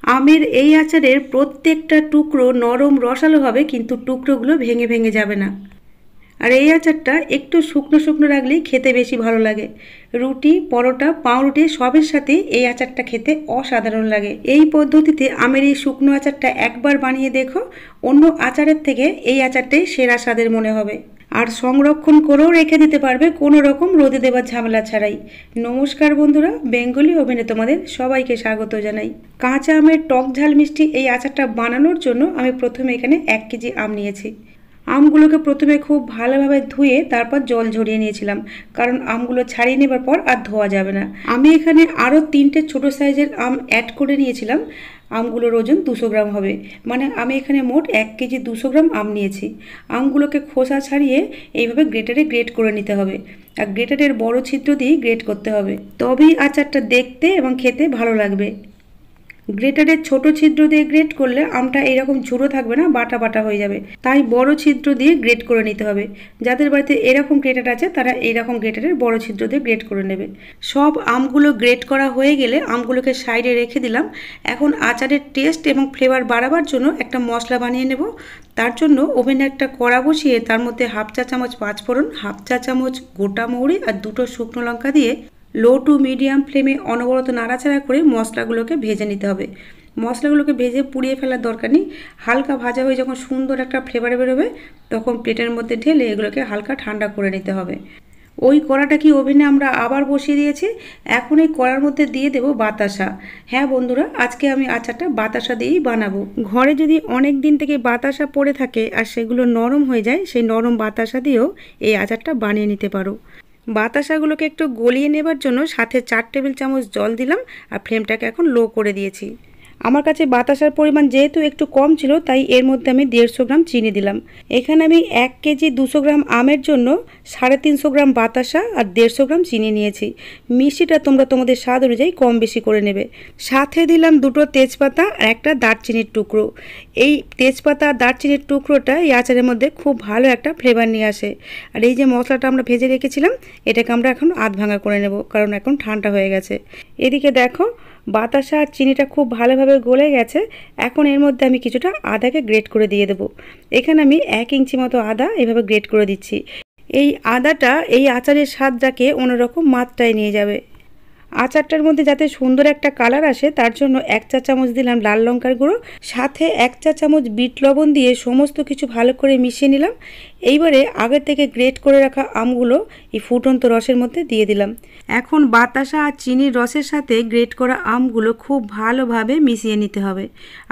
আমের এই আচারের প্রত্যেকটা টুকরো নরম রসালো হবে, কিন্তু টুকরোগুলো ভেঙে ভেঙে যাবে না। আর এই আচারটা একটু শুকনো শুকনো রাখলেই খেতে বেশি ভালো লাগে। রুটি, পরোটা, পাউরুটি সবের সাথে এই আচারটা খেতে অসাধারণ লাগে। এই পদ্ধতিতে আমের এই শুকনো আচারটা একবার বানিয়ে দেখো, অন্য আচারের থেকে এই আচারটাই সেরা স্বাদের মনে হবে। আর সংরক্ষণ করেও রেখে দিতে পারবে কোনো রকম রোদে দেওয়ার ঝামেলা ছাড়াই। নমস্কার বন্ধুরা, বেঙ্গলি ওভেনে তোমাদের সবাইকে স্বাগত জানাই। কাঁচা আমের টক ঝাল মিষ্টি এই আচারটা বানানোর জন্য আমি প্রথমে এখানে 1 কেজি আম নিয়েছি। আমগুলোকে প্রথমে খুব ভালোভাবে ধুয়ে তারপর জল ঝরিয়ে নিয়েছিলাম, কারণ আমগুলো ছাড়িয়ে নেবার পর আর ধোয়া যাবে না। আমি এখানে আরও 3টে ছোটো সাইজের আম অ্যাড করে নিয়েছিলাম। আমগুলোর ওজন 200 গ্রাম হবে, মানে আমি এখানে মোট 1 কেজি 200 গ্রাম আম নিয়েছি। আমগুলোকে খোসা ছাড়িয়ে এইভাবে গ্রেটারে গ্রেট করে নিতে হবে, আর গ্রেটারের বড় ছিদ্র দিয়ে গ্রেট করতে হবে, তবেই আচারটা দেখতে এবং খেতে ভালো লাগবে। গ্রেটারের ছোট ছিদ্র দিয়ে গ্রেট করলে আমটা এরকম ঝুড়ো থাকবে না, বাটা বাটা হয়ে যাবে। তাই বড় ছিদ্র দিয়ে গ্রেট করে নিতে হবে। যাদের বাড়িতে এরকম গ্রেটার আছে তারা এইরকম গ্রেটারের বড় ছিদ্র দিয়ে গ্রেট করে নেবে। সব আমগুলো গ্রেট করা হয়ে গেলে আমগুলোকে সাইডে রেখে দিলাম। এখন আচারের টেস্ট এবং ফ্লেভার বাড়াবার জন্য একটা মশলা বানিয়ে নেব। তার জন্য ওভেনে একটা কড়া বসিয়ে তার মধ্যে 1/2 চা চামচ পাঁচফোড়ন, 1/2 চা চামচ গোটা মৌরি আর 2টো শুকনো লঙ্কা দিয়ে লো টু মিডিয়াম ফ্লেমে অনবরত নাড়াচাড়া করে মশলাগুলোকে ভেজে নিতে হবে। মশলাগুলোকে ভেজে পুড়িয়ে ফেলার দরকার নেই। হালকা ভাজা হয়ে যখন সুন্দর একটা ফ্লেভার বেরোবে, তখন প্লেটের মধ্যে ঢেলে এগুলোকে হালকা ঠান্ডা করে নিতে হবে। ওই কড়াটা কি ওভেনে আমরা আবার বসিয়ে দিয়েছি। এখন এই কড়ার মধ্যে দিয়ে দেব বাতাসা। হ্যাঁ বন্ধুরা, আজকে আমি আচারটা বাতাসা দিয়েই বানাবো। ঘরে যদি অনেক দিন থেকে বাতাসা পড়ে থাকে আর সেগুলো নরম হয়ে যায়, সেই নরম বাতাসা দিয়েও এই আচারটা বানিয়ে নিতে পারো। বাতাসাগুলোকে একটু গলিয়ে নেবার জন্য সাথে 4 টেবিল চামচ জল দিলাম, আর ফ্লেমটাকে এখন লো করে দিয়েছি। আমার কাছে বাতাসার পরিমাণ যেহেতু একটু কম ছিল, তাই এর মধ্যে আমি 150 গ্রাম চিনি দিলাম। এখানে আমি 1 কেজি 200 গ্রাম আমের জন্য 350 গ্রাম বাতাসা আর 150 গ্রাম চিনি নিয়েছি। মিষ্টিটা তোমরা তোমাদের স্বাদ অনুযায়ী কম বেশি করে নেবে। সাথে দিলাম 2টো তেজপাতা আর একটা দারচিনির টুকরো। এই তেজপাতা আর দারচিনির টুকরোটা এই আচারের মধ্যে খুব ভালো একটা ফ্লেভার নিয়ে আসে। আর এই যে মশলাটা আমরা ভেজে রেখেছিলাম, এটাকে আমরা এখন আধ ভাঙা করে নেব, কারণ এখন ঠান্ডা হয়ে গেছে। এদিকে দেখো, বাতাসা আর চিনিটা খুব ভালোভাবে গলে গেছে। এখন এর মধ্যে আমি কিছুটা আদাকে গ্রেট করে দিয়ে দেবো। এখানে আমি 1 ইঞ্চি মতো আদা এভাবে গ্রেট করে দিচ্ছি। এই আদাটা এই আচারের স্বাদটাকে অন্যরকম মাত্রায় নিয়ে যাবে। আচারটার মধ্যে যাতে সুন্দর একটা কালার আসে, তার জন্য 1 চা চামচ দিলাম লাল লঙ্কার গুঁড়ো, সাথে 1 চা চামচ বিট লবণ দিয়ে সমস্ত কিছু ভালো করে মিশিয়ে নিলাম। এইবারে আগে থেকে গ্রেট করে রাখা আমগুলো এই ফুটন্ত রসের মধ্যে দিয়ে দিলাম। এখন বাতাসা আর চিনির রসের সাথে গ্রেট করা আমগুলো খুব ভালোভাবে মিশিয়ে নিতে হবে,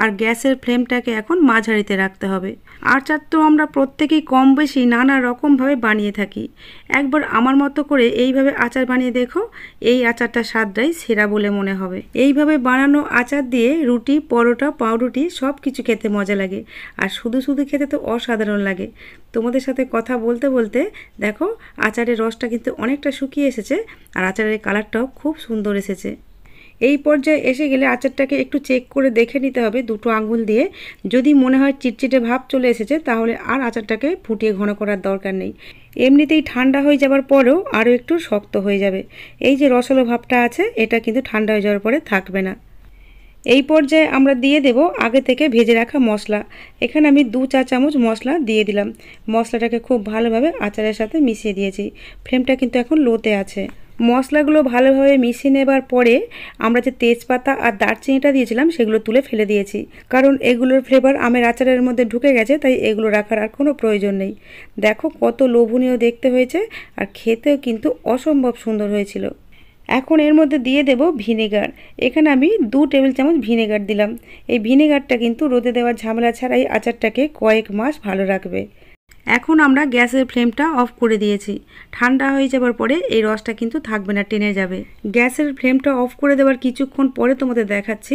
আর গ্যাসের ফ্লেমটাকে এখন মাঝারিতে রাখতে হবে। আচার তো আমরা প্রত্যেকেই কম বেশি নানা রকমভাবে বানিয়ে থাকি। একবার আমার মতো করে এইভাবে আচার বানিয়ে দেখো, এই আচারটা স্বাদটাই সেরা বলে মনে হবে। এইভাবে বানানো আচার দিয়ে রুটি, পরোটা, পাউরুটি সব কিছু খেতে মজা লাগে, আর শুধু শুধু খেতে তো অসাধারণ লাগে। তোমাদের সাথে কথা বলতে বলতে দেখো, আচারের রসটা কিন্তু অনেকটা শুকিয়ে এসেছে, আর আচারের কালারটাও খুব সুন্দর এসেছে। এই পর্যায়ে এসে গেলে আচারটাকে একটু চেক করে দেখে নিতে হবে 2টো আঙুল দিয়ে। যদি মনে হয় চিটচিটে ভাব চলে এসেছে, তাহলে আর আচারটাকে ফুটিয়ে ঘন করার দরকার নেই। এমনিতেই ঠান্ডা হয়ে যাবার পরেও আরও একটু শক্ত হয়ে যাবে। এই যে রসালো ভাবটা আছে, এটা কিন্তু ঠান্ডা হয়ে যাওয়ার পরে থাকবে না। এই পর্যায়ে আমরা দিয়ে দেব আগে থেকে ভেজে রাখা মশলা। এখানে আমি 2 চা চামচ মশলা দিয়ে দিলাম। মশলাটাকে খুব ভালোভাবে আচারের সাথে মিশিয়ে দিয়েছি। ফ্লেমটা কিন্তু এখন লোতে আছে। মশলাগুলো ভালোভাবে মিশিয়ে নেবার পরে আমরা যে তেজপাতা আর দারচিনিটা দিয়েছিলাম, সেগুলো তুলে ফেলে দিয়েছি, কারণ এগুলোর ফ্লেভার আমের আচারের মধ্যে ঢুকে গেছে, তাই এগুলো রাখার আর কোনো প্রয়োজন নেই। দেখো কত লোভনীয় দেখতে হয়েছে, আর খেতেও কিন্তু অসম্ভব সুন্দর হয়েছিল। এখন এর মধ্যে দিয়ে দেব ভিনেগার। এখানে আমি 2 টেবিল চামচ ভিনেগার দিলাম। এই ভিনেগারটা কিন্তু রোদে দেওয়ার ঝামেলা ছাড়াই আচারটাকে কয়েক মাস ভালো রাখবে। এখন আমরা গ্যাসের ফ্লেমটা অফ করে দিয়েছি। ঠান্ডা হয়ে যাবার পরে এই রসটা কিন্তু থাকবে না, টেনে যাবে। গ্যাসের ফ্লেমটা অফ করে দেওয়ার কিছুক্ষণ পরে তোমাদের দেখাচ্ছি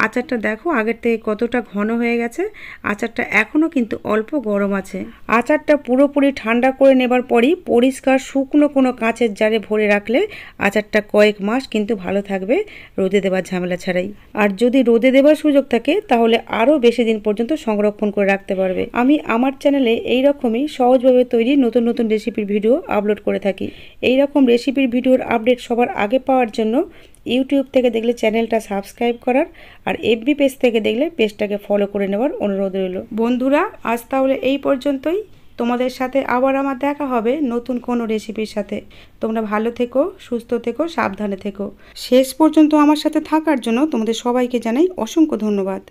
আচারটা দেখো আগের থেকে কতটা ঘন হয়ে গেছে। আচারটা এখনও কিন্তু অল্প গরম আছে। আচারটা পুরোপুরি ঠান্ডা করে নেবার পরই পরিষ্কার শুকনো কোনো কাঁচের জারে ভরে রাখলে আচারটা কয়েক মাস কিন্তু ভালো থাকবে, রোদে দেওয়ার ঝামেলা ছাড়াই। আর যদি রোদে দেওয়ার সুযোগ থাকে, তাহলে আরও বেশি দিন পর্যন্ত সংরক্ষণ করে রাখতে পারবে। আমি আমার চ্যানেলে এই রকমই আমি সহজভাবে তৈরি নতুন নতুন রেসিপির ভিডিও আপলোড করে থাকি। এই রকম রেসিপির ভিডিওর আপডেট সবার আগে পাওয়ার জন্য ইউটিউব থেকে দেখলে চ্যানেলটা সাবস্ক্রাইব করার, আর এফবি পেজ থেকে দেখলে পেজটাকে ফলো করে নেওয়ার অনুরোধ রইল। বন্ধুরা, আজ তাহলে এই পর্যন্তই। তোমাদের সাথে আবার আমার দেখা হবে নতুন কোনো রেসিপির সাথে। তোমরা ভালো থেকো, সুস্থ থেকো, সাবধানে থেকো। শেষ পর্যন্ত আমার সাথে থাকার জন্য তোমাদের সবাইকে জানাই অসংখ্য ধন্যবাদ।